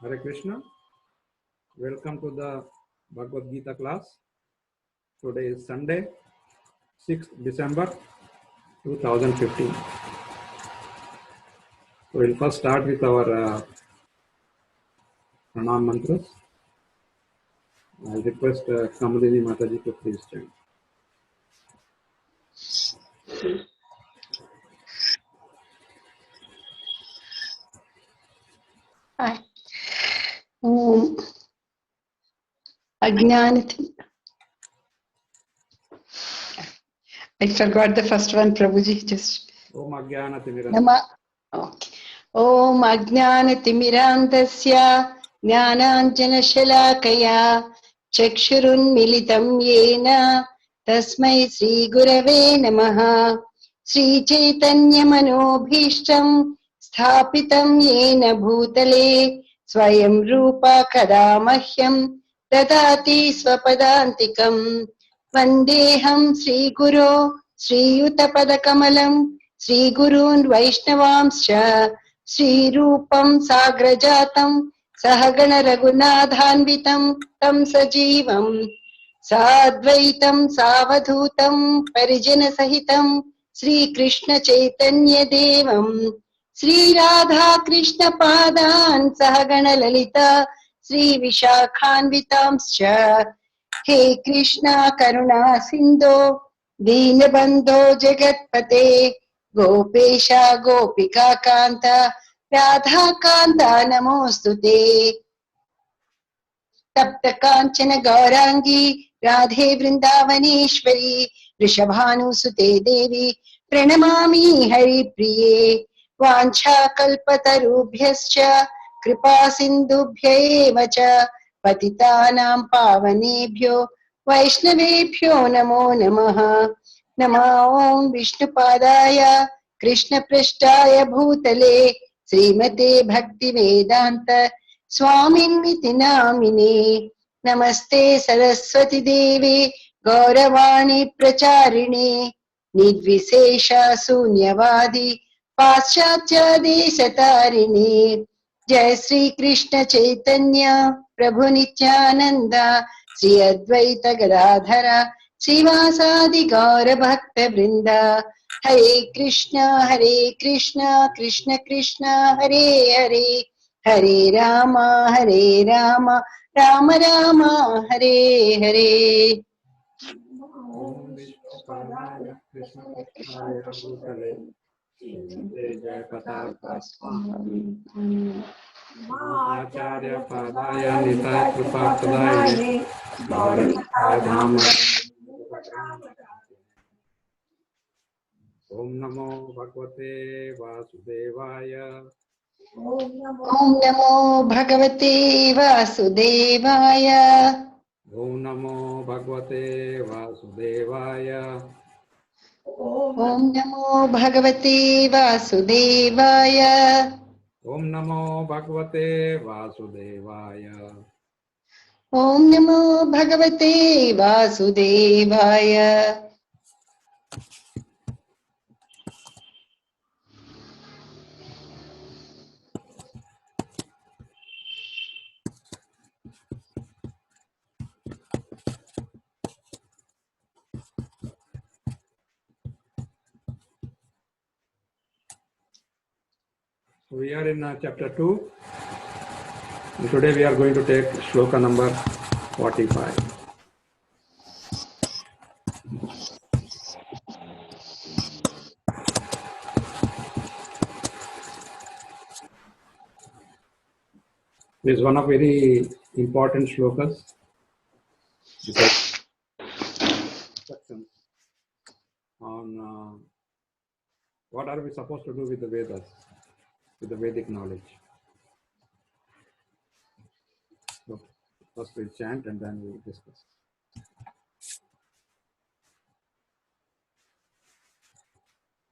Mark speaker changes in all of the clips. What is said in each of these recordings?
Speaker 1: Hare Krishna. Welcome to the Bhagavad Gita class. Today is Sunday, 6th December 2015. So we'll first start with our pranam mantras. I'll request Kamalini Mataji to please chant.
Speaker 2: Om Ajnanatim. I forgot the first one, Prabhuji. Just
Speaker 1: Om Ajnanatim.
Speaker 2: Nama. Okay. Om Ajnanatimmirandasya Jnananjana Shalakaya Chakshurun Militam Yena Tasmai Sri Gurave Namaha Sri Chaitanya Manobhishtam Sthapitam Yena Bhutale Swayam Rupa Kadamahyam Dadati Swapadantikam Vandeham Sri Guru Sri Yutapadakamalam Sri Gurun Vaishnavamscha Sri Rupam Sagrajatam Sahagana Raghunathanvitam Tam Sajivam Sadvaitam Savadhutam Parijana Sahitam Sri Krishna Chaitanya Devam Sri Radha Krishna Padan Sahagana Lalita Sri Vishakhanvitamscha He Krishna Karuna Sindhu Deenabandho Jagatpate Gopesha Gopika Kanta Radha Kanta Namostute Tapta Kanchana Gaurangi Radhe Vrindavaneshwari Rishabhanusute Devi Pranamami Hari Priye Vancha Kalpatarubhyascha Kripa Sindhubhya Evacha Patitanam Pavanebhyo Vaishnavebhyo Namo Namaha Nama Om Vishnupadaya Krishna Prishtaya Bhutale Srimate Bhakti Vedanta Swaminiti Namine Namaste Saraswati Devi Gauravani Pracharine Nidvisesha Sunyavadi Paschatya Desatarini Jai Sri Krishna Chaitanya Prabhu Nityananda Sri Advaita Gadadhara Srivasadi Gaura Bhakta Vrinda Hare Krishna Krishna Krishna Hare Hare Hare Rama Rama Rama Hare Hare
Speaker 1: Om Vishnupadaya Krishna Prasthaya Bhutale Srimate Jayapataka Acharya Padaya Nitaya Kripa Padaya Bhagavatam Om Namo Bhagavate Vasudevaya
Speaker 2: Om Namo Bhagavate Vasudevaya
Speaker 1: Om Namo Bhagavate Vasudevaya
Speaker 2: Om Namo Bhagavate Vasudevaya
Speaker 1: Om Namo Bhagavate Vasudevaya
Speaker 2: Om Namo Bhagavate Vasudevaya
Speaker 1: We are in chapter 2. And today we are going to take Sloka number 45. This is one of very important shlokas because instructions on what are we supposed to do with the Vedas, with the Vedic knowledge. So first we'll chant and then we'll discuss.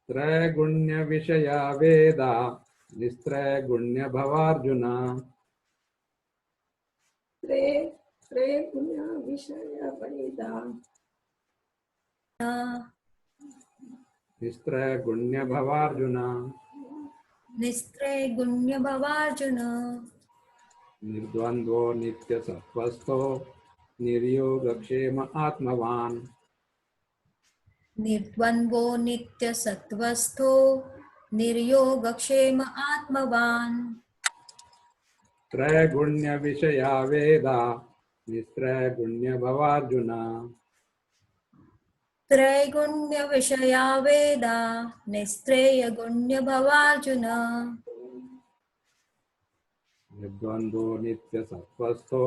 Speaker 1: Trigunya Vishaya Veda Nistrigunya Bhavarjuna
Speaker 3: Trigunya Vishaya Veda
Speaker 1: Nistrigunya Bhavarjuna
Speaker 3: Nistrigunya Bhavarjuna
Speaker 1: निर्द्वन्द्वो नित्यसत्त्वस्थो निर्योगक्षेम आत्मवान्
Speaker 4: निर्द्वन्द्वो नित्यसत्त्वस्थो निर्योगक्षेम आत्मवान्
Speaker 1: त्रैगुण्यविषया वेदा निस्त्रैगुण्यभवार्जुन
Speaker 4: त्रैगुण्यविषया वेदा निस्त्रैगुण्यभवार्जुन
Speaker 1: निर्द्वन्द्वो नित्यसत्त्वस्थो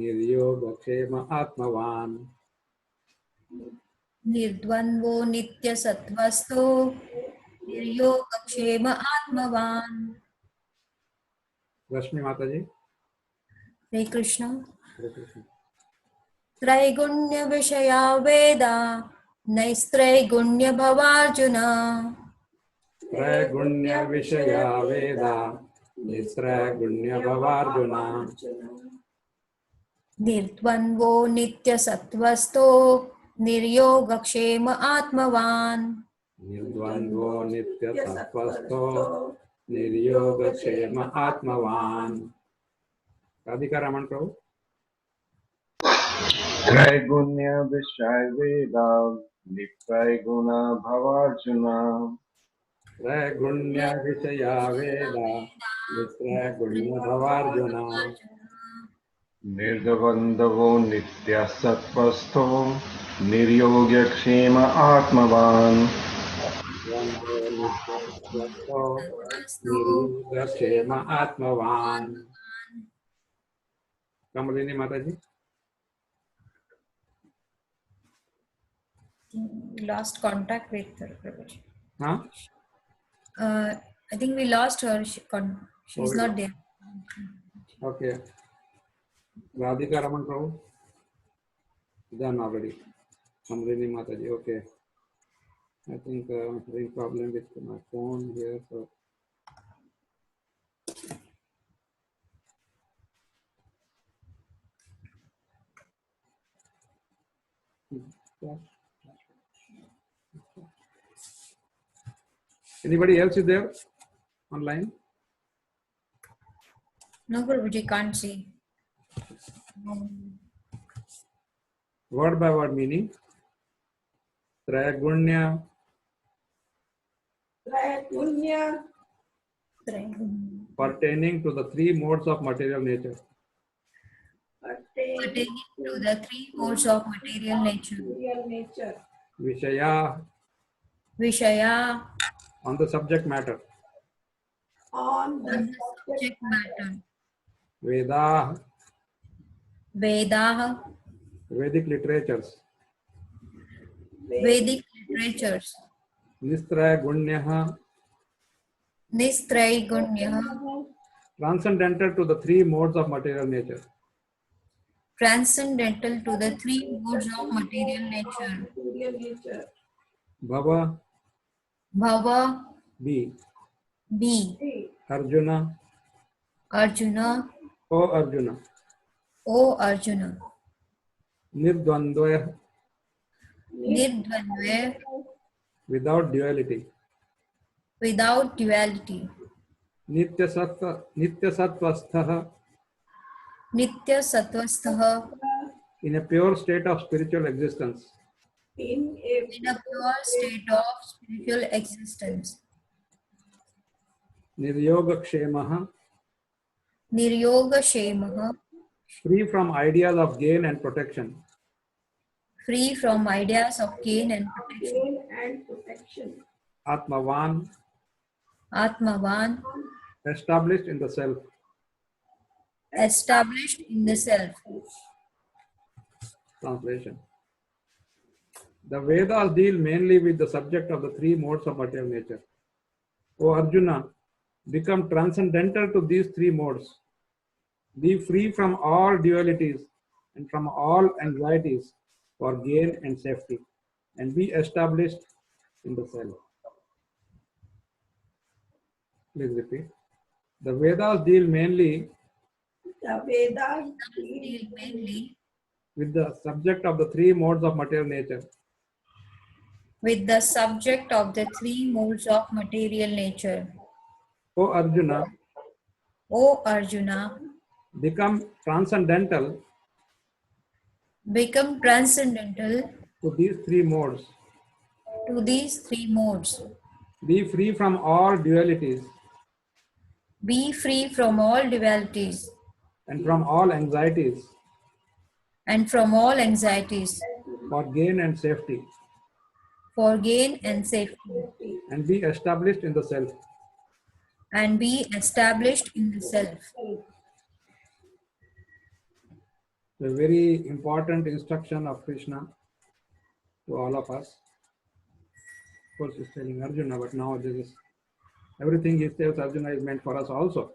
Speaker 1: निर्योगक्षेम आत्मवान्
Speaker 4: निर्द्वन्द्वो नित्यसत्त्वस्थो निर्योगक्षेम आत्मवान्
Speaker 1: रश्मि माता जी।
Speaker 4: हरे कृष्ण।
Speaker 1: हरे कृष्ण।
Speaker 4: त्रैगुण्यविषया वेदा नैस्त्रैगुण्यभवार्जुन
Speaker 1: त्रैगुण्यविषया वेदा निस्त्रैगुण्यभवार्जुन
Speaker 4: निर्द्वन्द्वो नित्यसत्त्वस्थो निर्योगक्षेम आत्मवान्
Speaker 1: निर्द्वन्द्वो नित्यसत्त्वस्थो निर्योगक्षेम आत्मवान्। राधिका रमण प्रभु।
Speaker 5: त्रैगुण्य विषय वेदा नित्रैगुण भवार्जुन
Speaker 1: त्रैगुण्य विषया वेदा निस्त्रैगुण्य भवार्जुन
Speaker 5: निर्द्वन्द्वो नित्य सत्वस्थो निर्योगक्षेम आत्मवान्
Speaker 1: द्वन्द्वो नित्यसत्त्वस्थो निर्योगक्षेम आत्मवान्। कमलिनी माता जी।
Speaker 4: Lost contact with her, Prabhuji.
Speaker 1: हाँ
Speaker 4: I think we lost her. She's not there.
Speaker 1: Okay. Radhika Raman Prabhu done already. Kamarini माता जी। Okay. I think I'm having problem with my phone here, so anybody else is there online?
Speaker 4: No, Prabhuji, can't see.
Speaker 1: Word by word meaning. Traigunya
Speaker 3: Traipunya
Speaker 1: pertaining to the three modes of material nature.
Speaker 4: Pertaining to the three modes of material nature.
Speaker 3: material nature.
Speaker 1: Vishaya
Speaker 4: Vishaya,
Speaker 1: on the subject matter.
Speaker 3: On the
Speaker 4: on the
Speaker 3: subject
Speaker 4: subject matter.
Speaker 1: Veda
Speaker 4: Vedah,
Speaker 1: Vedic literatures.
Speaker 4: Vedic literatures.
Speaker 1: Nistraigunya
Speaker 4: Nistraygunya,
Speaker 1: transcendental to the three modes of material nature.
Speaker 4: transcendental to the three modes of material nature.
Speaker 3: material nature.
Speaker 1: Bhava
Speaker 4: Bhava,
Speaker 1: B.
Speaker 4: B.
Speaker 1: Arjuna
Speaker 4: Arjuna,
Speaker 1: O Arjuna.
Speaker 4: O Arjuna.
Speaker 1: Nirdvandva
Speaker 4: Nirdvandva,
Speaker 1: without duality.
Speaker 4: without duality.
Speaker 1: Nityasattvastha
Speaker 4: Nitya Sattvastha,
Speaker 1: in a pure state of spiritual existence.
Speaker 3: In
Speaker 4: in a pure state of spiritual existence.
Speaker 1: Niryogakshemaha,
Speaker 4: Niryoga Shemaha,
Speaker 1: free from ideas of gain and protection.
Speaker 4: free from ideas of gain and protection.
Speaker 3: gain and protection.
Speaker 1: Atmavan,
Speaker 4: Atmavan,
Speaker 1: established in the self.
Speaker 4: established in the self.
Speaker 1: Translation. The Vedas deal mainly with the subject of the three modes of material nature. O Arjuna, become transcendental to these three modes. Be free from all dualities and from all anxieties for gain and safety, and be established in the self. Please repeat. The Vedas deal mainly
Speaker 3: The Vedas
Speaker 4: Deal mainly
Speaker 1: with the subject of the three modes of material nature.
Speaker 4: with the subject of the three modes of material nature.
Speaker 1: O Arjuna,
Speaker 4: O Arjuna,
Speaker 1: become transcendental
Speaker 4: become transcendental
Speaker 1: to these three modes,
Speaker 4: to these three modes,
Speaker 1: be free from all dualities
Speaker 4: be free from all dualities
Speaker 1: and from all anxieties
Speaker 4: and from all anxieties,
Speaker 1: for gain and safety,
Speaker 4: for gain and safety,
Speaker 1: and be established in the self.
Speaker 4: and be established in the self.
Speaker 1: A very important instruction of Krishna to all of us. Of course, he's telling Arjuna, but now this is everything he tells Arjuna is meant for us also.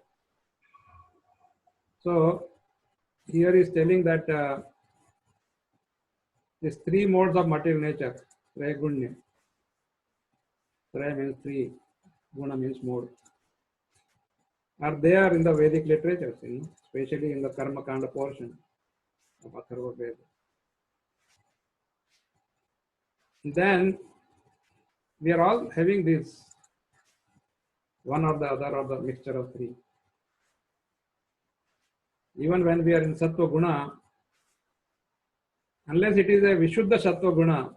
Speaker 1: So here he is telling that these three modes of material nature, Traya Gunya. Traya means three, Guna means mode, are there in the Vedic literatures, especially in the Karma Kanda portion of Atharva Veda. Then we are all having this, one or the other or the mixture of three. Even when we are in Sattva Guna, unless it is a Vishuddha Sattva Guna,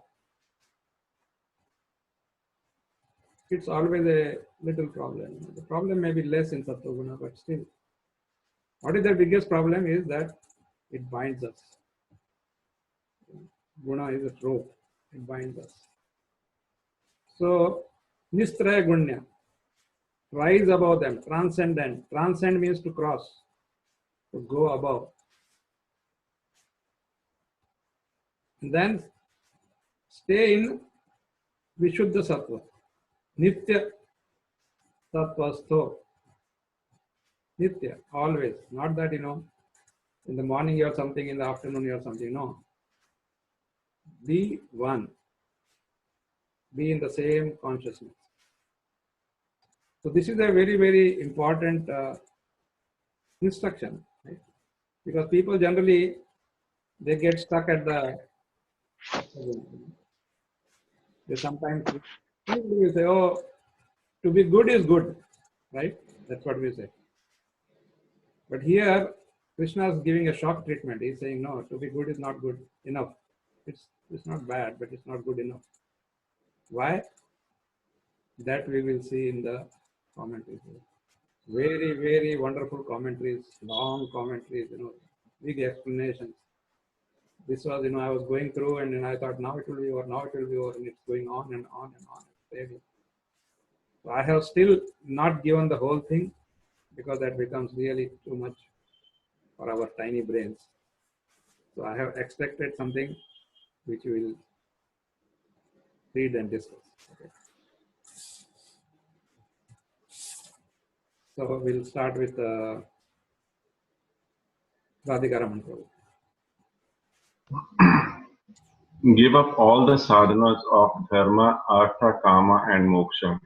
Speaker 1: it's always a little problem. The problem may be less in Sattva Guna, but still. What is the biggest problem is that it binds us. Guna is a rope, it binds us. So, Nistraya Gunya, rise above them, transcendent. Transcend means to cross, to go above. And then stay in Vishuddha Sattva, Nitya Tattvastho. Nitya, always. Not that, in the morning you are something, in the afternoon you are something. No. Be one. Be in the same consciousness. So this is a very, very important instruction, right? Because people generally, they get stuck at they sometimes we say, oh, to be good is good, right? That's what we say. But here, Krishna is giving a shock treatment. He's saying, no, to be good is not good enough. It's not bad, but it's not good enough. Why? That we will see in the commentaries. Very, very wonderful commentaries, long commentaries, big explanations. This was, I was going through and I thought, now it will be over, now it will be over, and it's going on and on and on. So I have still not given the whole thing because that becomes really too much for our tiny brains. So I have expected something which we will read and discuss. Okay. So we'll start with Radhika Raman Prabhu.
Speaker 5: Give up all the sadhanas of dharma, artha, kama, and moksha,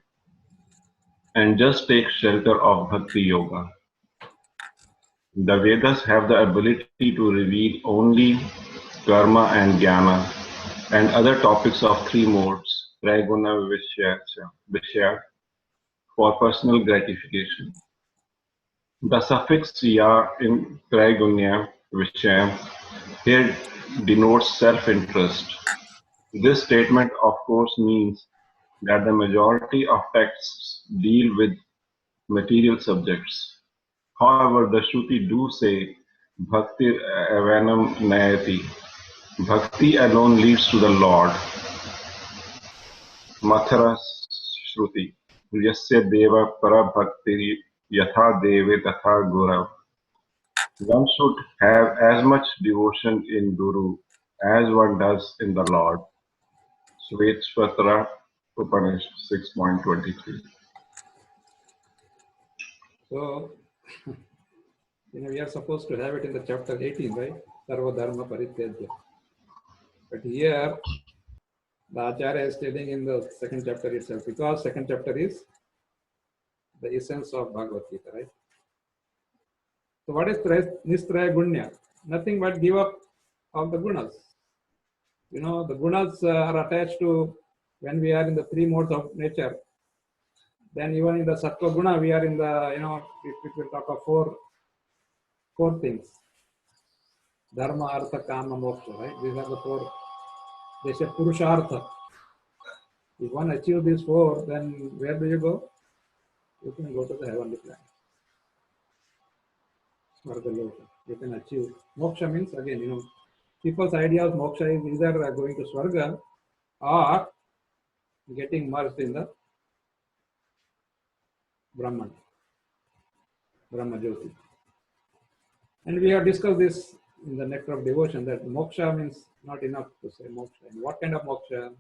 Speaker 5: and just take shelter of bhakti yoga. The Vedas have the ability to reveal only karma and jnana and other topics of three modes, triguna, vishya, for personal gratification. The suffix ya in trigunya, vishya, here denotes self-interest. This statement, of course, means that the majority of texts deal with material subjects. However, the Shruti do say, Bhakti evanam nayati. Bhakti alone leads to the Lord. Mathara Shruti. Yasya deva para bhakti yatha deve tatha gurav. One should have as much devotion in Guru as one does in the Lord. Svetasvatara Upanishad 6.23.
Speaker 1: So, we are supposed to have it in the chapter 18, right? Sarva Dharma Parityajya. But here, the Acharya is telling in the second chapter itself, because second chapter is the essence of Bhagavad Gita, right? So what is Nistraya Gunya? Nothing but give up of the gunas. The gunas are attached to, when we are in the three modes of nature, then even in the Sattva Guna, we are in the, if we will talk of four four things. Dharma, Artha, Kama, Moksha, right? These are the four. They say Purushartha. If one achieves these four, then where do you go? You can go to the heavenly planet. Svargaloka. You can achieve. Moksha means, again, people's idea of moksha is either going to Swarga or getting merged in the Brahman, Brahma Jyoti. And we have discussed this in the Nectar of Devotion that moksha means not enough to say moksha. And what kind of moksha?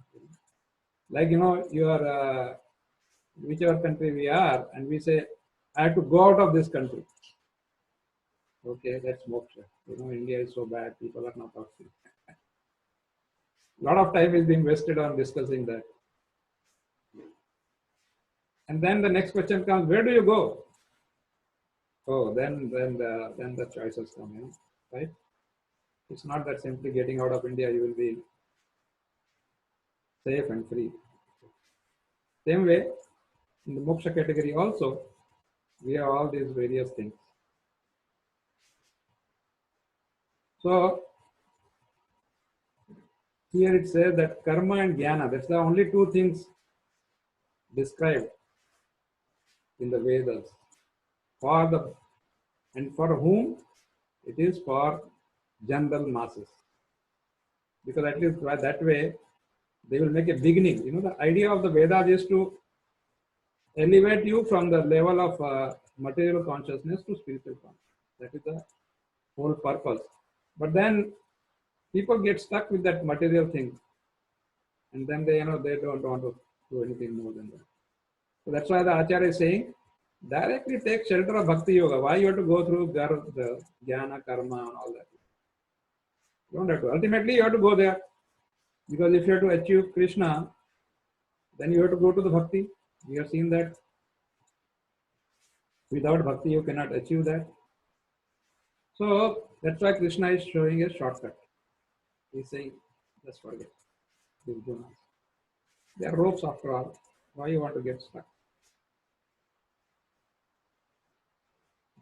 Speaker 1: Like, you are, whichever country we are, and we say, I have to go out of this country. Okay, that's moksha. India is so bad, people are not talking. A lot of time is being wasted on discussing that. And then the next question comes, where do you go? Oh, then the choices come in, right? It's not that simply getting out of India, you will be safe and free. Same way, in the moksha category also, we have all these various things. So, here it says that karma and jnana, that's the only two things described in the Vedas. And for whom? It is for general masses. Because at least that way, they will make a beginning. The idea of the Vedas is to elevate you from the level of material consciousness to spiritual consciousness. That is the whole purpose. But then people get stuck with that material thing, and then they don't want to do anything more than that. So that's why the Acharya is saying, directly take shelter of Bhakti Yoga. Why you have to go through the jnana, karma, and all that? You don't have to. Ultimately, you have to go there. Because if you have to achieve Krishna, then you have to go to the Bhakti. We have seen that. Without Bhakti, you cannot achieve that. So, that's why Krishna is showing a shortcut. He's saying, just forget these gunas. They are ropes after all. Why you want to get stuck?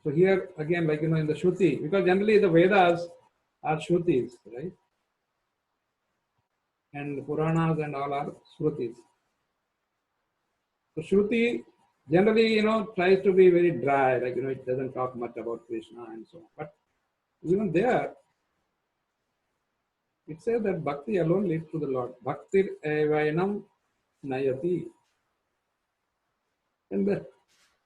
Speaker 1: So here again, like in the Shruti, because generally the Vedas are Shrutis, right? And Puranas and all are Shrutis. So Shruti generally, tries to be very dry, like, it doesn't talk much about Krishna and so on. But even there, it says that bhakti alone leads to the Lord. Bhaktir evainam nayati. And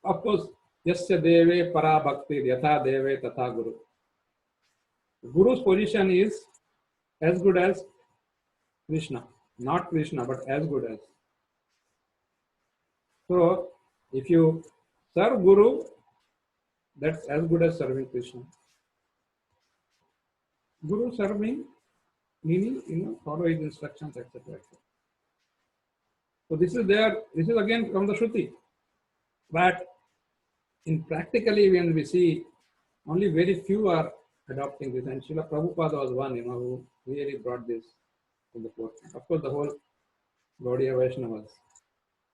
Speaker 1: of course, yasya deve para bhaktir yatha deve tatha guru. Guru's position is as good as Krishna. Not Krishna, but as good as. So, if you serve Guru, that's as good as serving Krishna. Guru serving, meaning, follow his instructions, etc. So this is again from the Shruti. But in practically, when we see, only very few are adopting this. And Srila Prabhupada was one, who really brought this to the forefront. Of course, the whole Gaudiya Vaishnavas,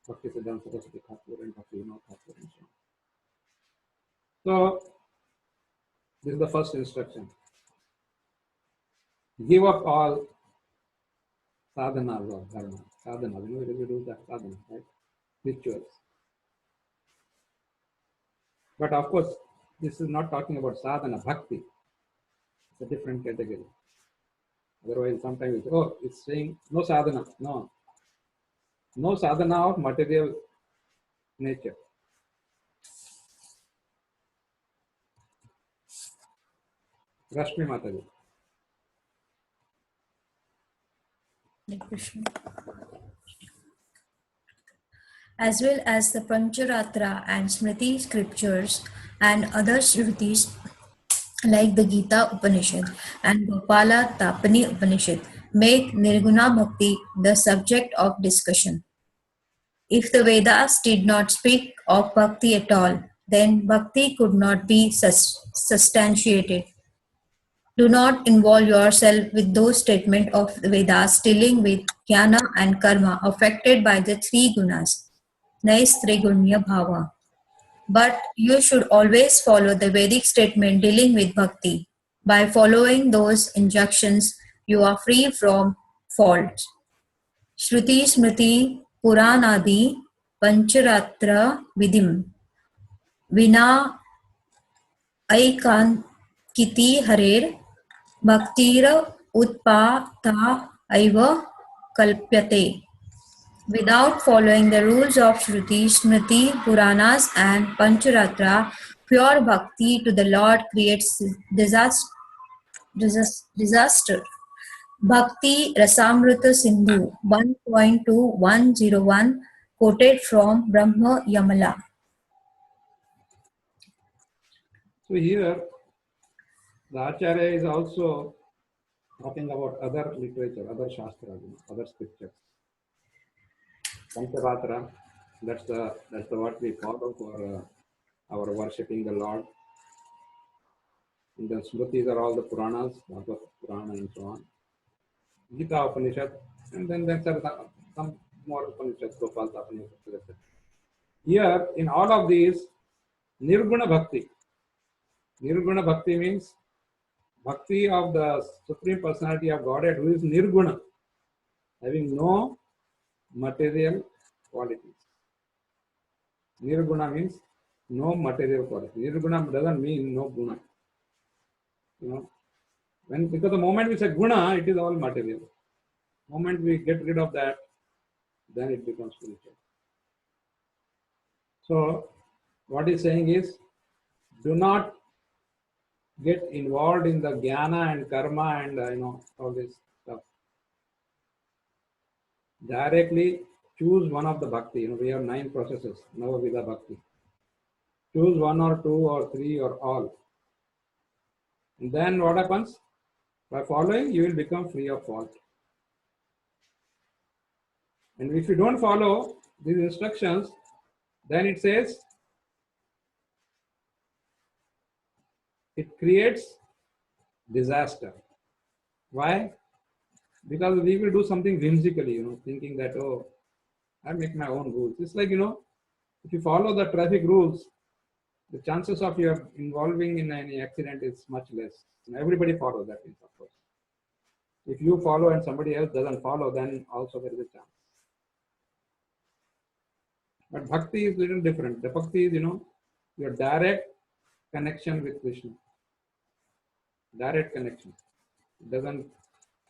Speaker 1: Bhakti Siddhanta Saraswati Thakur and Bhakti Vinod Thakur and so on. So, this is the first instruction. Give up all sadhanas of dharma. Sadhanas, we do that sadhana, right? Rituals. But of course, this is not talking about sadhana, bhakti. It's a different category. Otherwise, sometimes it's saying no sadhana. No. No sadhana of material nature. Rashmi Mataji.
Speaker 4: As well as the Pancharatra and Smriti scriptures and other Shrutis like the Gita Upanishad and Gopala Tapani Upanishad make Nirguna Bhakti the subject of discussion. If the Vedas did not speak of Bhakti at all, then Bhakti could not be substantiated. Do not involve yourself with those statements of the Vedas dealing with jnana and karma affected by the three gunas. Nais Trigunya Bhava. But you should always follow the Vedic statement dealing with bhakti. By following those injunctions, you are free from faults. Shruti Smriti Puranadi Pancharatra Vidim Vina Aikantkiti Harer Bhaktira Utpata Aiva Kalpyate. Without following the rules of Shruti, Smriti, Puranas, and Pancharatra, pure bhakti to the Lord creates disaster. Bhakti Rasamrita Sindhu 1.2101 quoted from Brahma Yamala.
Speaker 1: So here, the Acharya is also talking about other literature, other shastras, other scriptures. Pancharatra, that's the what we follow for our worshipping the Lord. And the Smritis are all the Puranas, Bhagavad Purana and so on. Gita Upanishad, and then there are some more Upanishads, Gopalta Upanishad, etc. Here, in all of these, Nirguna Bhakti. Nirguna Bhakti means Bhakti of the Supreme Personality of Godhead, who is Nirguna, having no material qualities. Nirguna means no material quality. Nirguna doesn't mean no guna. Because the moment we say guna, it is all material. The moment we get rid of that, then it becomes spiritual. So, what he's saying is, do not get involved in the jnana and karma and all this stuff. Directly choose one of the bhakti. We have 9 processes, Navavida bhakti. Choose 1 or 2 or 3 or all. And then what happens? By following, you will become free of fault. And if you don't follow these instructions, then it says it creates disaster. Why? Because we will do something whimsically, thinking that, oh, I make my own rules. It's like, if you follow the traffic rules, the chances of your involving in any accident is much less. Everybody follows that, of course. If you follow and somebody else doesn't follow, then also there is a chance. But bhakti is a little different. The bhakti is, your direct connection with Krishna. Direct connection. It doesn't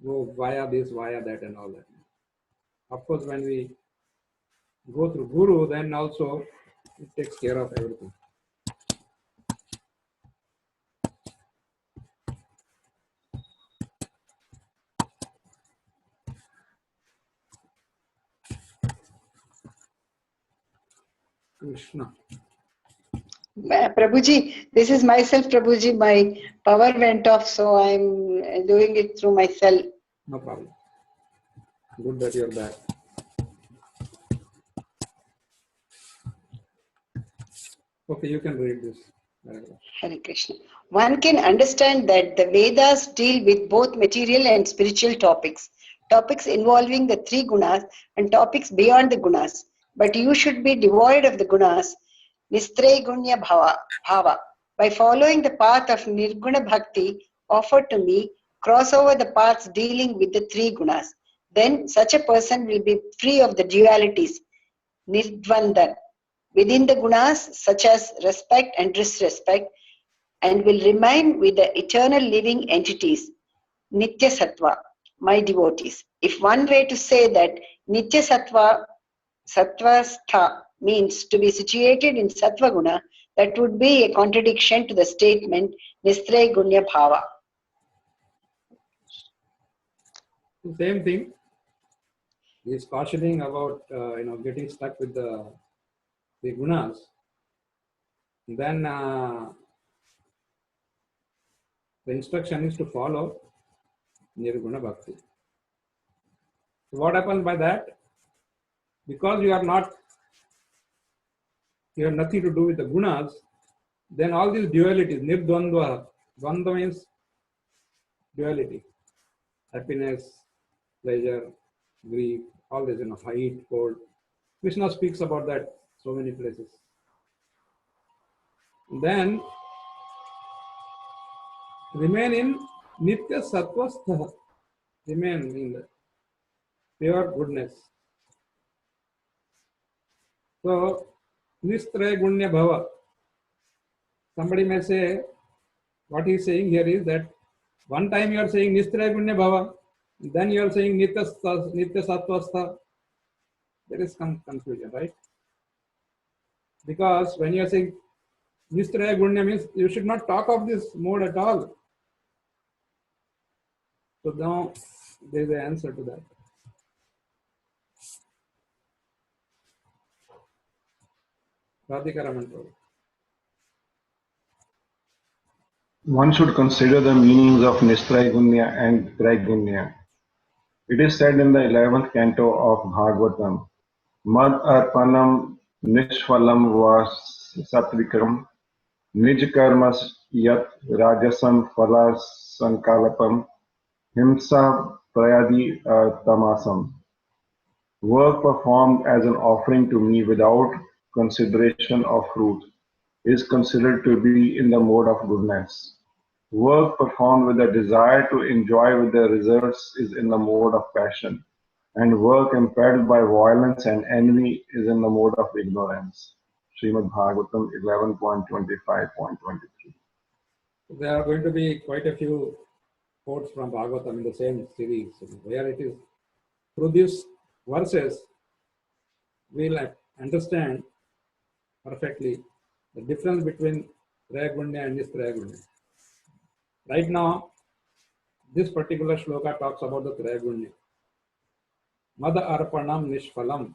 Speaker 1: go via this, via that and all that. Of course, when we go through Guru, then also it takes care of everything. Krishna.
Speaker 2: Prabhuji, this is myself, Prabhuji. My power went off, so I'm doing it through my cell.
Speaker 1: No problem. Good that you're back. Okay, you can read this.
Speaker 2: Hare Krishna. One can understand that the Vedas deal with both material and spiritual topics, topics involving the 3 gunas and topics beyond the gunas. But you should be devoid of the gunas, Nistraygunya Bhava. By following the path of Nirguna Bhakti offered to me, cross over the paths dealing with the 3 gunas. Then such a person will be free of the dualities, Nirdvandan, within the gunas such as respect and disrespect, and will remain with the eternal living entities, Nitya Sattva, my devotees. If one way to say that Nitya Sattva, Sattvastha, means to be situated in Sattva Guna, that would be a contradiction to the statement Nistraya Gunya Bhava.
Speaker 1: Same thing. He is cautioning about getting stuck with the gunas. Then the instruction is to follow Nirguna Bhakti. So what happens by that? Because you have nothing to do with the gunas, then all these dualities, nirdvandva, dvandva means duality, happiness, pleasure, grief, all this, height, cold. Krishna speaks about that so many places. Then remain in nitya sattvastha, remain in the pure goodness. So nistre gunya bhava. Somebody may say, what he is saying here is that one time you are saying nistre gunya bhava, then you are saying nitya sattvastha. There is some confusion, right? Because when you are saying nistre gunya means you should not talk of this mode at all. So now there is an answer to that. Radhika Raman.
Speaker 5: One should consider the meanings of Nistraigunya and Traigunya. It is said in the 11th canto of Bhagavatam, Mad Arpanam Nishphalam vas Satvikam Nijkarmas Yat Rajasam Phala Sankalapam Himsa Prayadi Tamasam. Work performed as an offering to me without consideration of fruit is considered to be in the mode of goodness. Work performed with a desire to enjoy with the results is in the mode of passion, and work impelled by violence and envy is in the mode of ignorance. Srimad Bhagavatam 11.25.23.
Speaker 1: There are going to be quite a few quotes from Bhagavatam in the same series, where it is through these verses we'll understand perfectly the difference between Traigunya and Nistraigunya. Right now, this particular shloka talks about the Traigunya. Mada arpanam nishphalam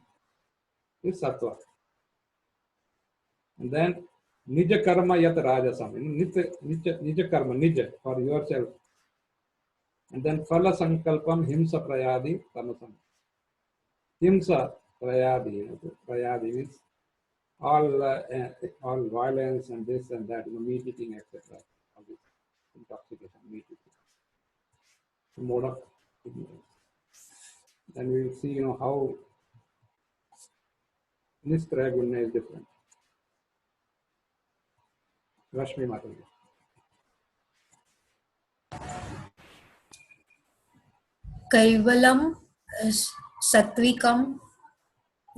Speaker 1: is sattva. And then nija karma yat rajasam, nija karma, nija for yourself. And then phala sankalpam himsa prayadi tamasam. Himsa prayadi, prayadi means all violence and this and that, meat eating, etc. All this intoxication, meat eating. The mode of ignorance. Then we will see, how Nistraigunya is different. Rashmi Mataji.
Speaker 4: Kaivalam Satvikam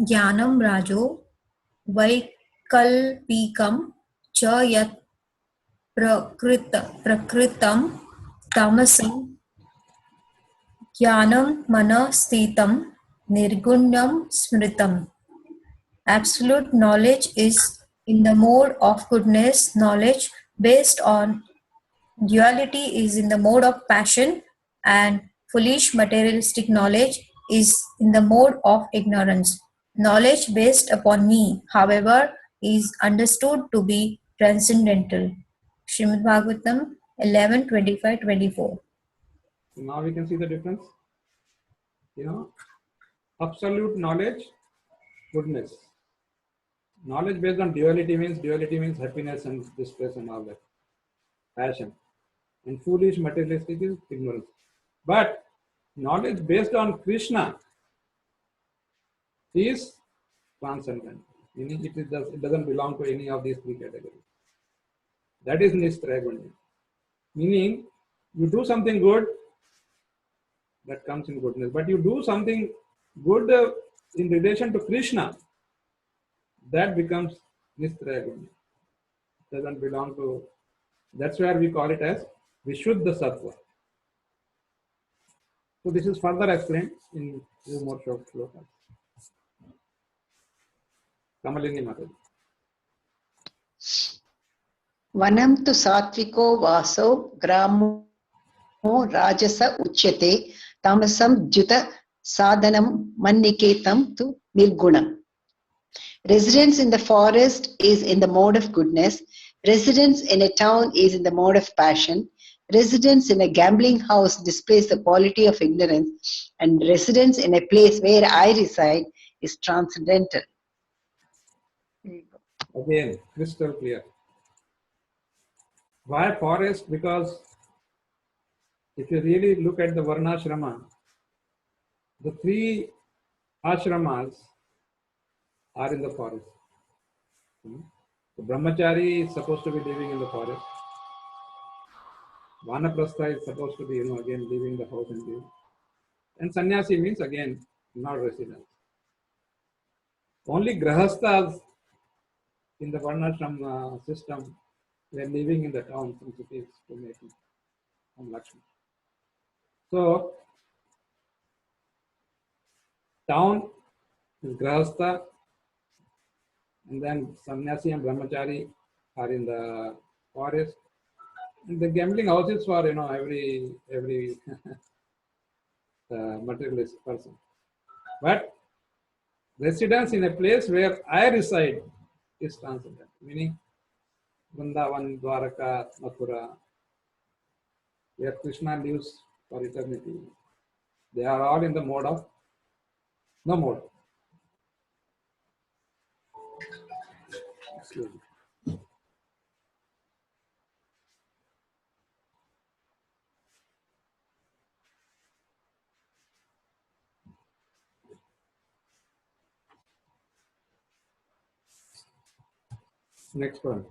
Speaker 4: Jnanam Rajo Vaikalpikam Cha Yat Prakritam Tamasam Jnanam Mana Sthitam Nirgunyam Smritam. Absolute knowledge is in the mode of goodness. Knowledge based on duality is in the mode of passion, and foolish materialistic knowledge is in the mode of ignorance. Knowledge based upon me, however, is understood to be transcendental. Srimad Bhagavatam 11:25-24.
Speaker 1: Now we can see the difference. Absolute knowledge, goodness. Knowledge based on duality means happiness and distress and all that. Passion. And foolish materialistic is ignorance. But knowledge based on Krishna is transcendent. Meaning it doesn't belong to any of these three categories. That is Nistraigunya. Meaning you do something good, that comes in goodness. But you do something good in relation to Krishna, that becomes Nistraigunya. Doesn't belong to, that's where we call it as Vishuddha Sattva. So this is further explained in few more short slokas. Kamalini Mataji.
Speaker 2: Vanam tu satviko vaso gramo rajasa uchyate tamasam juta sadhanam manniketam tu nirgunam. Residence in the forest is in the mode of goodness. Residence in a town is in the mode of passion. Residence in a gambling house displays the quality of ignorance. And residence in a place where I reside is transcendental.
Speaker 1: Again, crystal clear. Why forest? Because if you really look at the Varnashrama, the three ashramas are in the forest. So brahmachari is supposed to be living in the forest. Vanaprastha is supposed to be, again leaving the house and live. And sannyasi means again not resident. Only grahasthas in the varnashram system were living in the towns and cities to make from Lakshmi. So town is grahastha, and then sannyasi and brahmachari are in the forest. And the gambling houses for every materialist person. But residence in a place where I reside is transcendental, meaning Vrindavan, Dwaraka, Mathura, where Krishna lives for eternity. They are all in the mode of no mode. Excuse me. Next one.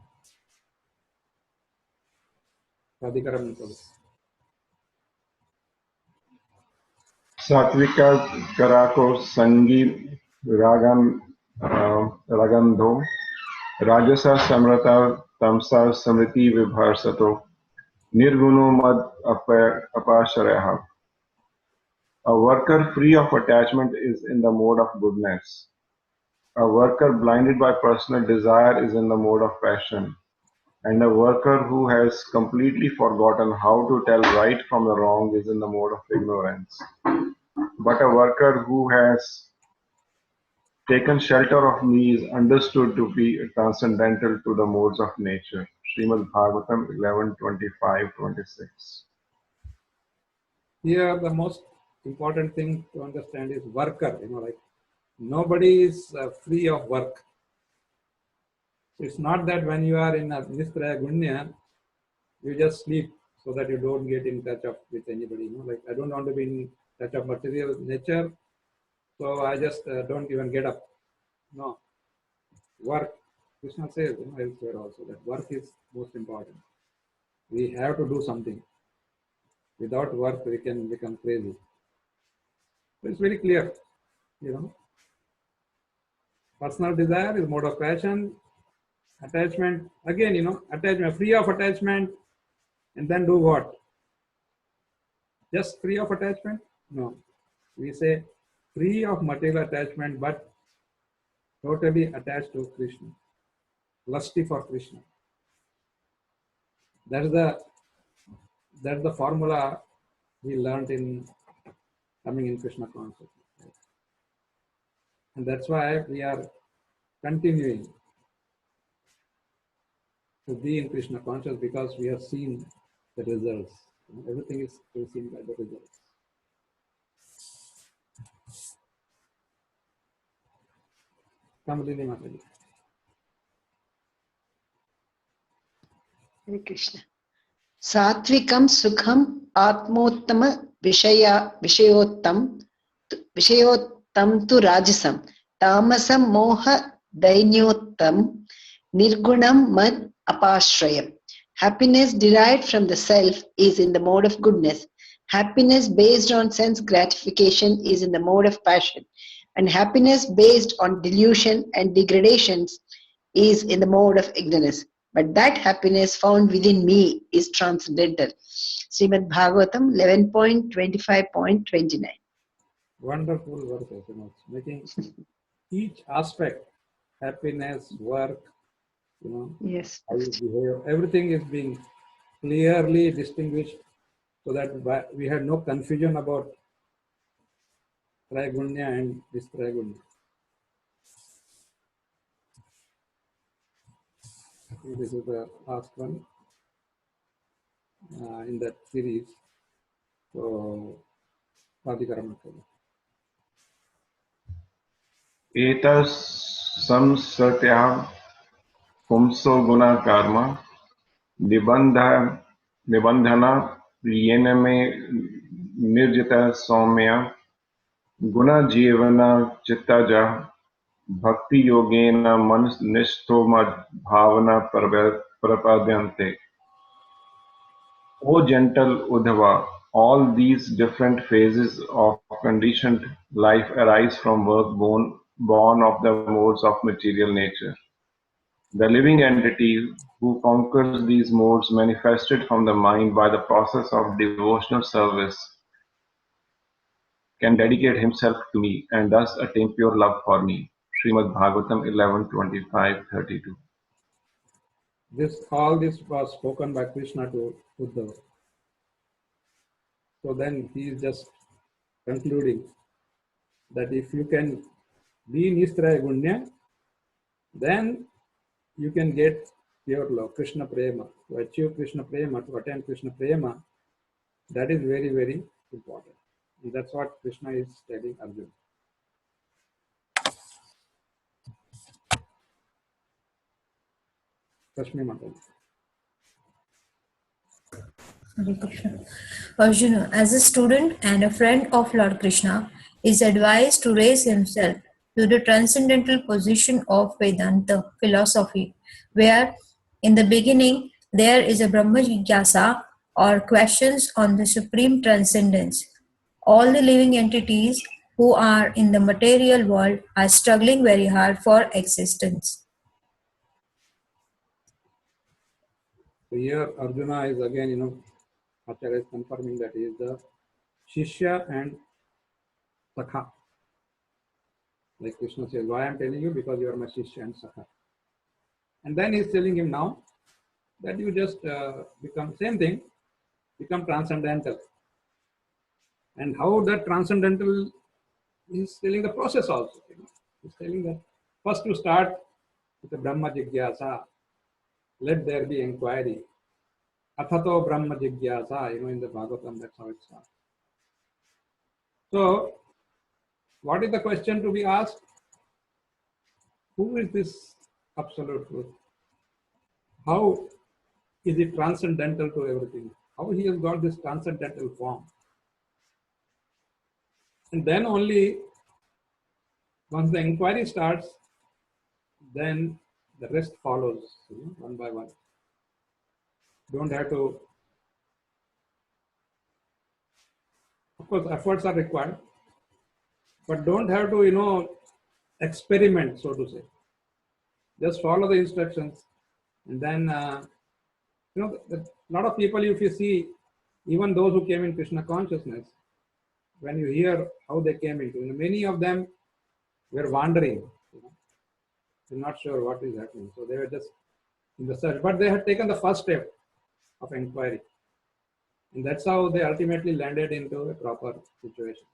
Speaker 1: Radhikaram.
Speaker 5: Satvika karako sangi ragandho rajasa samrata tamsa samriti vibharsato nirguno mad apashareha. A worker free of attachment is in the mode of goodness. A worker blinded by personal desire is in the mode of passion. And a worker who has completely forgotten how to tell right from the wrong is in the mode of ignorance. But a worker who has taken shelter of me is understood to be transcendental to the modes of nature. Srimad Bhagavatam 11:25-26.
Speaker 1: Here, the most important thing to understand is worker. Like nobody is free of work. It's not that when you are in a Nistra Gunya, you just sleep so that you don't get in touch with anybody. Like I don't want to be in touch of material nature, so I just don't even get up. No. Work. Krishna says elsewhere also that work is most important. We have to do something. Without work, we can become crazy. So it's very clear, Personal desire is mode of passion. Attachment, again, attachment, free of attachment, and then do what? Just free of attachment? No. We say free of material attachment, but totally attached to Krishna. Lusty for Krishna. That's the formula we learned in coming in Krishna consciousness. And that's why we are continuing to be in Krishna conscious, because we have seen the results. Everything is seen by the results. Kamalini Mataji.
Speaker 2: Hare Krishna. Satvikam sukham atmottama vishayottam tu rajasam tamasam moha dainyottam nirgunam mad apashrayam. Happiness derived from the self is in the mode of goodness. Happiness based on sense gratification is in the mode of passion. And happiness based on delusion and degradations is in the mode of ignorance. But that happiness found within me is transcendental. Srimad Bhagavatam 11.25.29.
Speaker 1: Wonderful verses, making each aspect, happiness, work,
Speaker 2: Yes.
Speaker 1: how you behave, everything is being clearly distinguished, so that we had no confusion about Trigunya and Distrigunya. This is the last one in that series. So, Radhikaram.
Speaker 5: Etas samsatya pumso guna karma nibandhana yename nirjita soumya guna jivana chittaja Bhakti yogena manistoma bhavana prapadyante. O gentle Uddhava, all these different phases of conditioned life arise from work born of the modes of material nature. The living entity who conquers these modes manifested from the mind by the process of devotional service can dedicate himself to me and thus attain pure love for me. Srimad Bhagavatam 11:25-32.
Speaker 1: All this was spoken by Krishna to Uddhava. So then he is just concluding that if you can be Nishraya Gunya, then you can get pure love, Krishna Prema. To achieve Krishna Prema, to attain Krishna Prema, that is very, very important. And that's what Krishna is telling Arjuna. Kashmi Mataji.
Speaker 4: Hare Krishna. Arjuna, as a student and a friend of Lord Krishna, is advised to raise himself to the transcendental position of Vedanta philosophy, where in the beginning there is a Brahma Jigyasa or questions on the supreme transcendence. All the living entities who are in the material world are struggling very hard for existence.
Speaker 1: So here Arjuna is again, Acharya is confirming that he is the Shishya and Sakha. Like Krishna says, why I am telling you? Because you are my Shishya and Sakha. And then he is telling him now that you just become, same thing, become transcendental. And how that transcendental is telling the process also. He's telling that first you start with the Brahma Jigyasa, let there be inquiry. Athato Brahma Jigyasa, in the Bhagavatam, that's how it starts. So, what is the question to be asked? Who is this absolute truth? How is it transcendental to everything? How he has got this transcendental form? And then only once the inquiry starts, then the rest follows, one by one. Don't have to, of course, efforts are required, but don't have to, experiment, so to say. Just follow the instructions, and then, a lot of people, if you see, even those who came in Krishna consciousness, when you hear how they came into, many of them were wandering, they're not sure what is happening. So they were just in the search, but they had taken the first step of inquiry. And that's how they ultimately landed into a proper situation.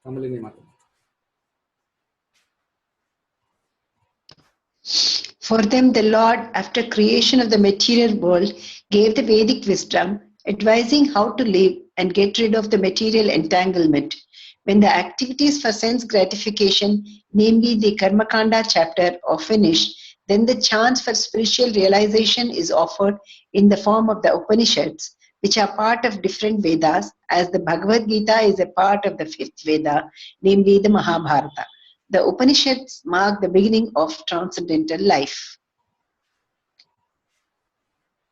Speaker 1: Kamalini Mata.
Speaker 2: For them, the Lord, after creation of the material world, gave the Vedic wisdom, advising how to live and get rid of the material entanglement. When the activities for sense gratification, namely the Karmakanda chapter, are finished, then the chance for spiritual realization is offered in the form of the Upanishads, which are part of different Vedas, as the Bhagavad Gita is a part of the fifth Veda, namely the Mahabharata. The Upanishads mark the beginning of transcendental life.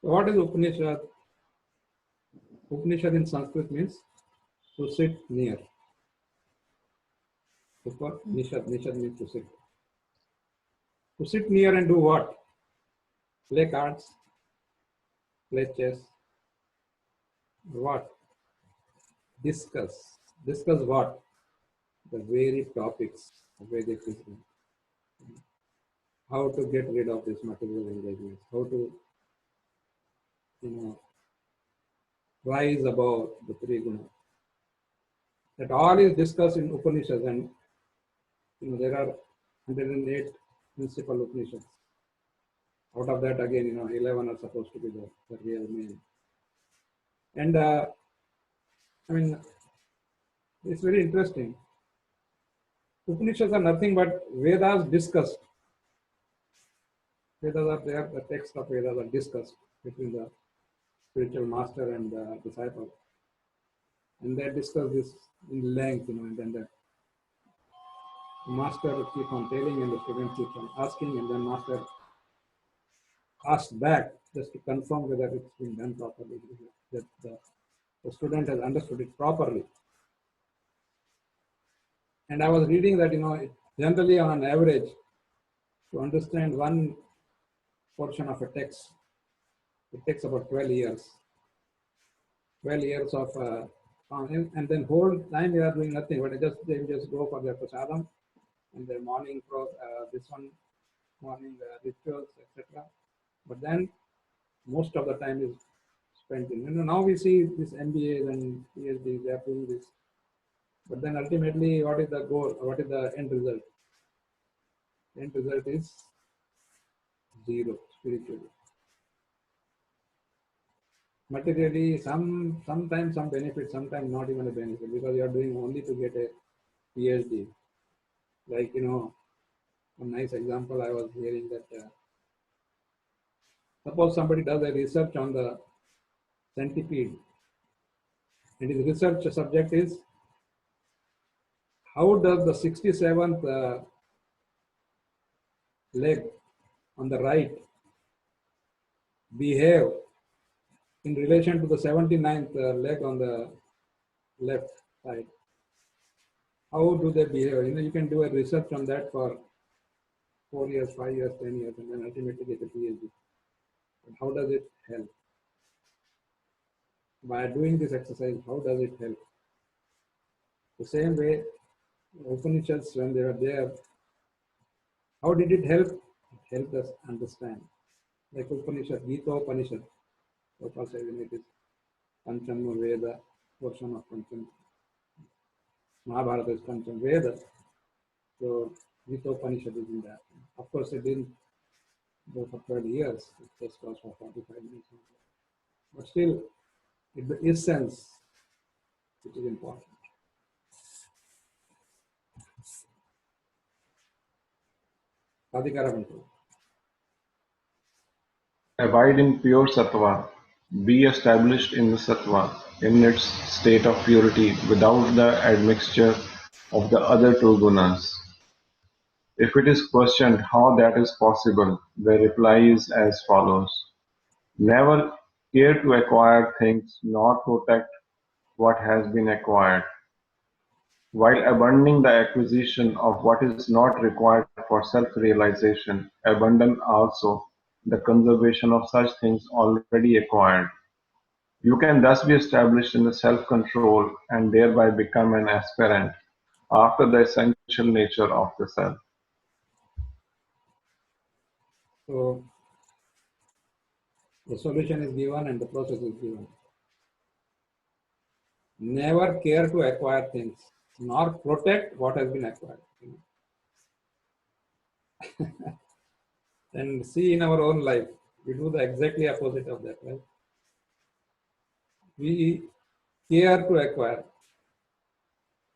Speaker 1: So what is Upanishad? Upanishad in Sanskrit means to sit near. Upanishad means to sit. To sit near and do what? Play cards, play chess, what? Discuss. Discuss what? The very topics of Vedic wisdom. How to get rid of this material engagements, how to, rise above the three gunas. That all is discussed in Upanishads, and there are 108 principal Upanishads. Out of that, again, 11 are supposed to be the real main. And it's very interesting. Upanishads are nothing but Vedas discussed. Vedas are there, the text of Vedas are discussed between the spiritual master and the disciple. and they discuss this in length, and then the master keep on telling and the student keeps on asking, and then master asks back just to confirm whether it's been done properly, that the student has understood it properly. And I was reading that, generally on an average, to understand one portion of a text, it takes about 12 years. 12 years of, and then whole time they are doing nothing, but they just go for their prasadam and their morning, morning rituals, etc. But then most of the time is spent in, now we see this MBAs and PhDs, they are doing this. But then ultimately, what is the goal? What is the end result? The end result is zero spiritually. Materially, sometimes some benefit, sometimes not even a benefit, because you are doing only to get a PhD. Like, a nice example I was hearing that suppose somebody does a research on the centipede, and his research subject is how does the 67th leg on the right behave in relation to the 79th leg on the left side. How do they behave? You can do a research on that for 4 years, 5 years, 10 years, and then ultimately get a PhD. But how does it help? By doing this exercise, how does it help? The same way, Upanishads, when they were there, how did it help? It helped us understand. Like Upanishad, Gita Upanishad, Gopal says it is Panchama Veda, portion of Pancham. Mahabharata is Pancham Veda. So Gita Upanishad is in that. Of course, it didn't go for 12 years. It just goes for 45 minutes. But still, it's the essence which is important. Adhikara control.
Speaker 5: Abide in pure sattva. Be established in the sattva, in its state of purity, without the admixture of the other two gunas. If it is questioned how that is possible, the reply is as follows. Never care to acquire things, nor protect what has been acquired. While abandoning the acquisition of what is not required for self-realization, abandon also the conservation of such things already acquired. You can thus be established in the self-control and thereby become an aspirant after the essential nature of the self.
Speaker 1: So the solution is given and the process is given. Never care to acquire things, nor protect what has been acquired. And see in our own life, we do the exactly opposite of that, right? We care to acquire,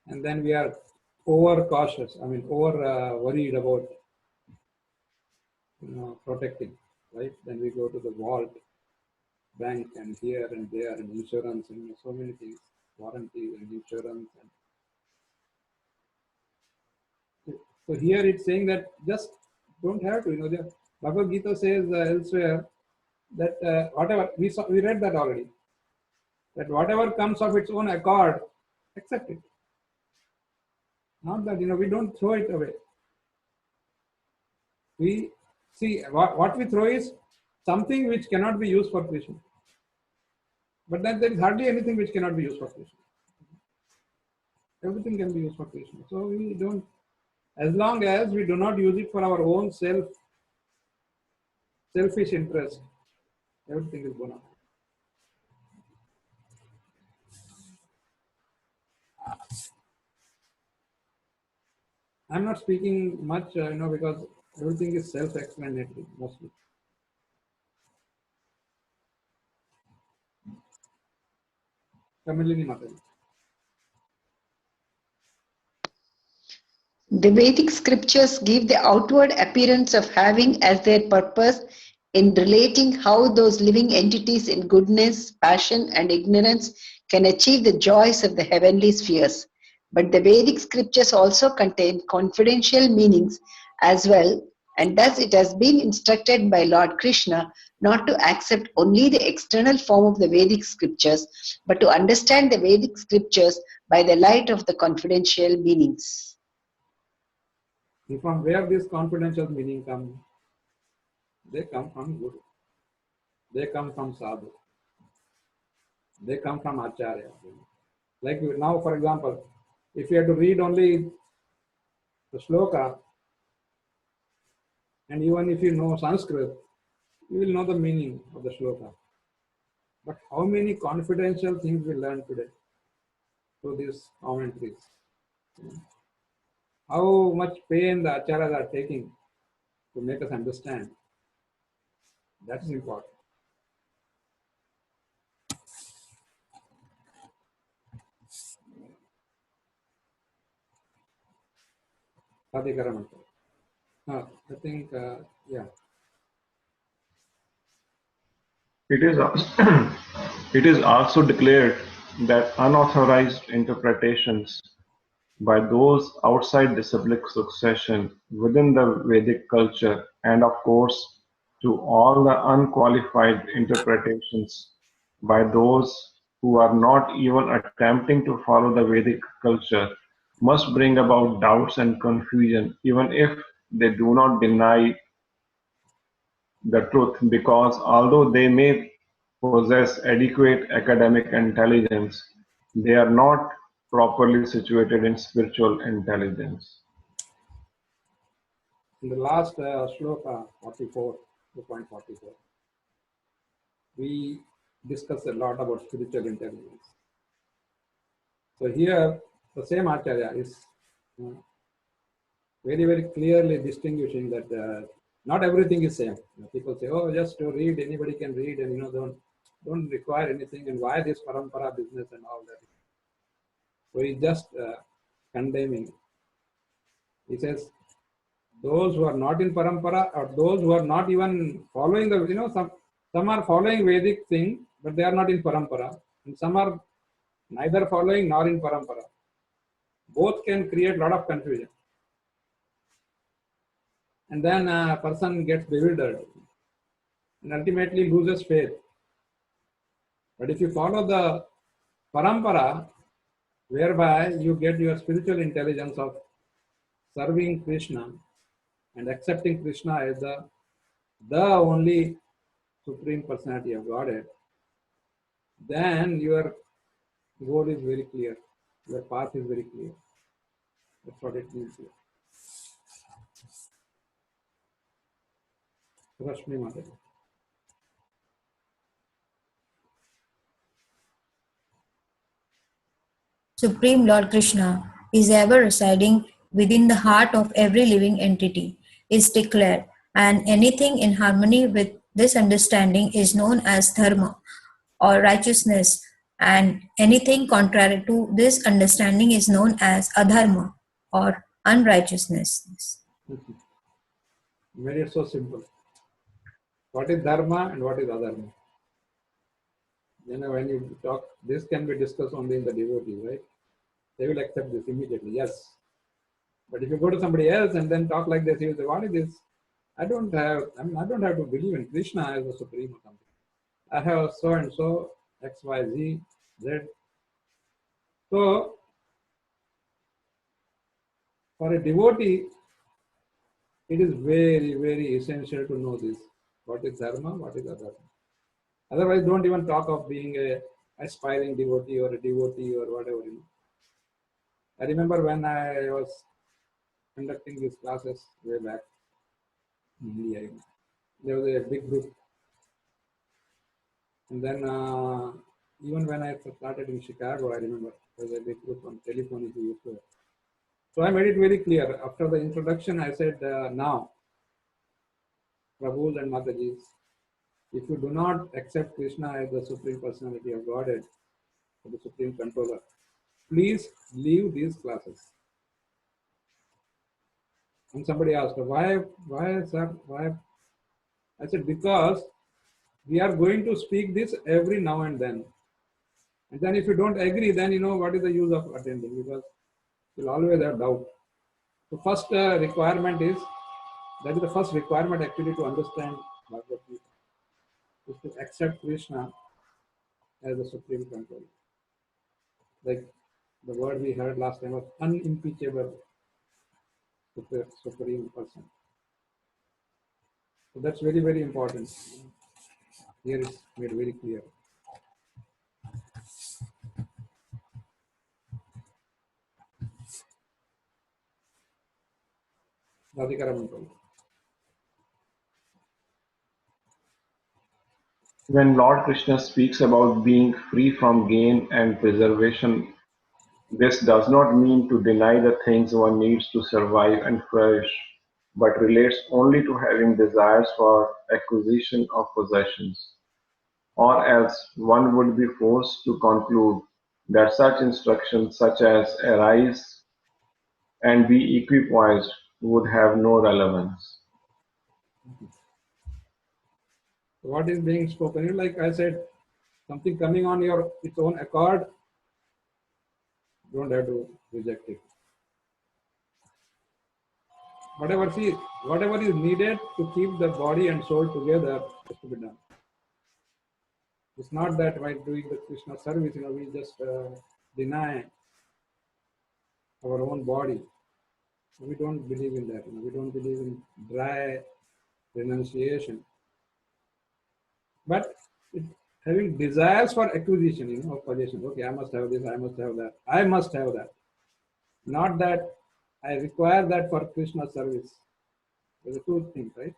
Speaker 1: and then we are over cautious. Over worried about protecting, right? Then we go to the vault, bank, and here and there, and insurance, and so many things, warranty and insurance. So here it's saying that just don't have to. The Bhagavad Gita says elsewhere that whatever we read that already. That whatever comes of its own accord, accept it. Not that we don't throw it away. We see what we throw is something which cannot be used for Krishna. But then there is hardly anything which cannot be used for Krishna. Everything can be used for Krishna. So we don't, as long as we do not use it for our own selfish interest, everything is going on. I'm not speaking much, because everything is self-explanatory mostly. Kamilini Mataji.
Speaker 2: The Vedic scriptures give the outward appearance of having as their purpose in relating how those living entities in goodness, passion, and ignorance can achieve the joys of the heavenly spheres. But the Vedic scriptures also contain confidential meanings as well, and thus it has been instructed by Lord Krishna not to accept only the external form of the Vedic scriptures, but to understand the Vedic scriptures by the light of the confidential meanings.
Speaker 1: And from where this confidential meaning come? They come from Guru. They come from Sadhu. They come from Acharya. Like now, for example, if you have to read only the Sloka, and even if you know Sanskrit, you will know the meaning of the Sloka. But how many confidential things we learn today through these commentaries? How much pain the acharyas are taking to make us understand. That is important. Adhikaramanta. I think, yeah.
Speaker 5: It is, it is also declared that unauthorized interpretations by those outside disciplic succession within the Vedic culture, and of course to all the unqualified interpretations by those who are not even attempting to follow the Vedic culture, must bring about doubts and confusion, even if they do not deny the truth, because although they may possess adequate academic intelligence, they are not properly situated in spiritual intelligence.
Speaker 1: In the last Sloka 44, 2.44, we discussed a lot about spiritual intelligence. So here, the same Acharya is very, very clearly distinguishing that not everything is same. People say, oh, just to read, anybody can read, and don't require anything, and why this parampara business and all that. So he's just condemning. He says, those who are not in parampara, or those who are not even following the, some are following Vedic thing, but they are not in parampara, and some are neither following nor in parampara. Both can create a lot of confusion. And then a person gets bewildered and ultimately loses faith. But if you follow the parampara, whereby you get your spiritual intelligence of serving Krishna and accepting Krishna as the only Supreme Personality of Godhead, then your goal is very clear. Your path is very clear. That's what it means here. Rashmi Mataji.
Speaker 4: Supreme Lord Krishna is ever residing within the heart of every living entity, is declared, and anything in harmony with this understanding is known as dharma or righteousness, and anything contrary to this understanding is known as adharma or unrighteousness.
Speaker 1: Made it so simple. What is dharma and what is adharma? When you talk, this can be discussed only in the devotees, right? They will accept this immediately, yes. But if you go to somebody else and then talk like this, he will say, what is this? I don't have to believe in Krishna as the supreme or something. I have so and so, X, Y, Z, Z. So, for a devotee, it is very, very essential to know this. What is dharma, what is adharma. Otherwise, don't even talk of being a aspiring devotee or a devotee or whatever. I remember when I was conducting these classes way back in India, there was a big group. And then even when I started in Chicago, I remember there was a big group on telephone. So I made it very clear. After the introduction, I said, now, Prabhus and Matajis, if you do not accept Krishna as the Supreme Personality of Godhead, or the Supreme Controller, please leave these classes. And somebody asked, why, sir, why? I said, because we are going to speak this every now and then. And then if you don't agree, then what is the use of attending? Because you'll always have doubt. The first requirement is, that is the first requirement actually to understand Bhagavad Gita, is to accept Krishna as the supreme controller. Like the word we heard last time was unimpeachable supreme person. So that's very, very important. Here it's made very clear. Radhikara Mantra.
Speaker 5: When Lord Krishna speaks about being free from gain and preservation, this does not mean to deny the things one needs to survive and flourish, but relates only to having desires for acquisition of possessions. Or else one would be forced to conclude that such instructions such as arise and be equipoised would have no relevance.
Speaker 1: What is being spoken? Like I said, something coming on your its own accord, don't have to reject it. Whatever is needed to keep the body and soul together has to be done. It's not that by doing the Krishna service, we just deny our own body. We don't believe in that. We don't believe in dry renunciation. But having desires for acquisition, of possession. Okay, I must have this, I must have that. I must have that. Not that I require that for Krishna service. There's a two things, right?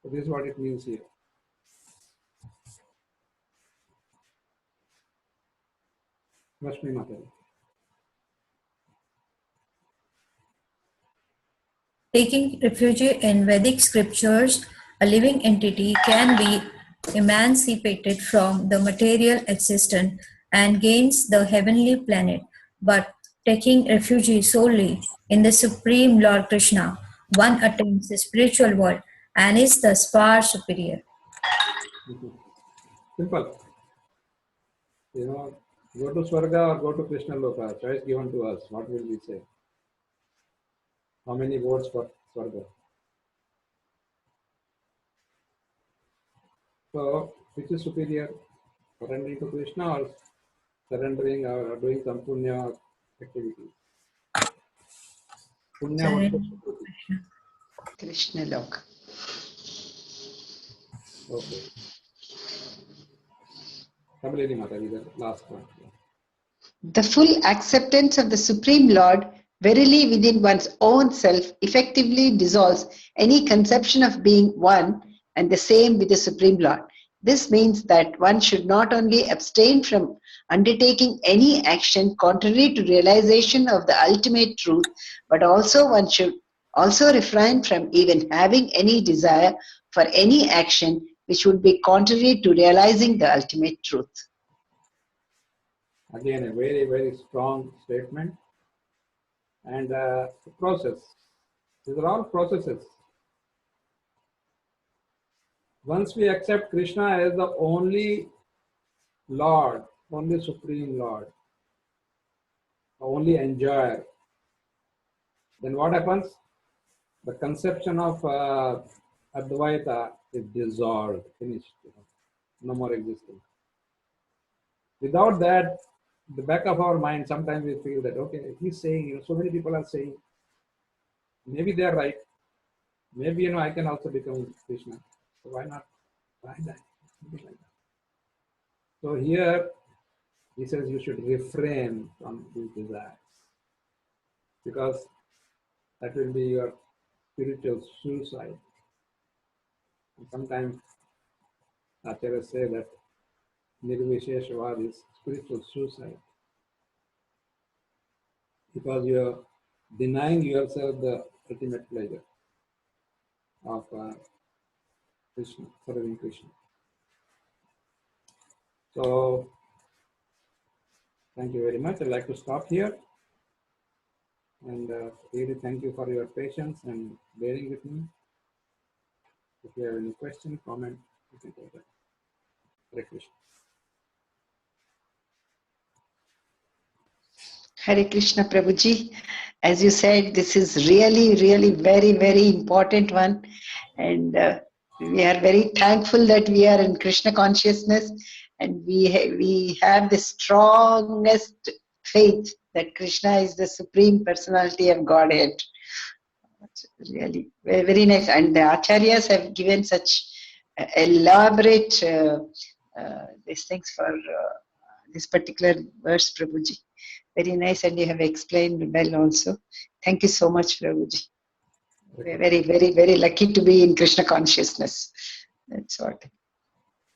Speaker 1: So this is what it means here. Rashmi Mataji.
Speaker 4: Taking refuge in Vedic scriptures, a living entity can be emancipated from the material existence and gains the heavenly planet. But taking refuge solely in the Supreme Lord Krishna, one attains the spiritual world and is thus far superior.
Speaker 1: Simple. Go to Swarga or go to Krishna Loka. Choice given to us. What will we say? How many votes for Swarga? So, which is superior? Surrendering to Krishna or surrendering or doing some punya activities? Punya
Speaker 4: Surrender.
Speaker 2: Krishna Loka.
Speaker 1: Okay. Kamleni Mataji, the last one.
Speaker 2: The full acceptance of the Supreme Lord verily within one's own self effectively dissolves any conception of being one and the same with the Supreme Lord. This means that one should not only abstain from undertaking any action contrary to realization of the ultimate truth, but also one should also refrain from even having any desire for any action which would be contrary to realizing the ultimate truth.
Speaker 1: Again, a very, very strong statement. And the process. These are all processes. Once we accept Krishna as the only Lord, only Supreme Lord, the only enjoyer, then what happens? The conception of Advaita is dissolved, finished, no more existing. Without that, the back of our mind, sometimes we feel that, okay, he's saying, so many people are saying, maybe they're right. Maybe, I can also become Krishna. So why not try that? Something like that. So here, he says you should refrain from these desires, because that will be your spiritual suicide. And sometimes Acharyas say that Nirvisheshavad is spiritual suicide, because you are denying yourself the ultimate pleasure of Krishna, serving Krishna. So, thank you very much. I'd like to stop here. And really thank you for your patience and bearing with me. If you have any question, comment, you can go ahead. Hare Krishna.
Speaker 2: Hare Krishna Prabhuji. As you said, this is really, really very, very important one. And we are very thankful that we are in Krishna consciousness, and we have the strongest faith that Krishna is the Supreme Personality of Godhead. Really very, very nice. And the Acharyas have given such elaborate these things for this particular verse, Prabhuji. Very nice, and you have explained well also. Thank you so much, Prabhuji. We're very, very, very lucky to be in Krishna consciousness. That's what.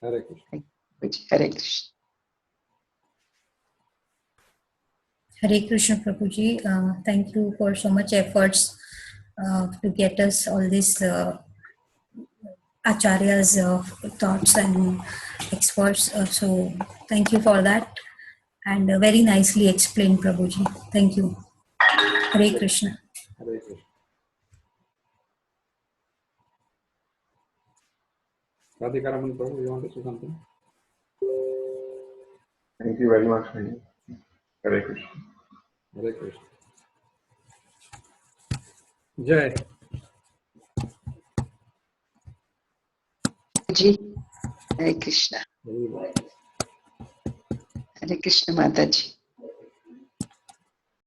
Speaker 1: Hare Krishna.
Speaker 2: Thank you, Prabhuji. Hare Krishna.
Speaker 4: Hare Krishna Prabhuji. Thank you for so much efforts to get us all these acharyas' thoughts and experts. So thank you for that, and very nicely explained, Prabhuji. Thank you. Hare Krishna.
Speaker 1: Hare Krishna. Radhikaraman Prabhu, you want to say something?
Speaker 5: Thank you very much, Hari. Hare Krishna.
Speaker 1: Hare Krishna. Jai.
Speaker 2: Prabhuji. Hare Krishna.
Speaker 1: Very well.
Speaker 2: Hare Krishna Mataji.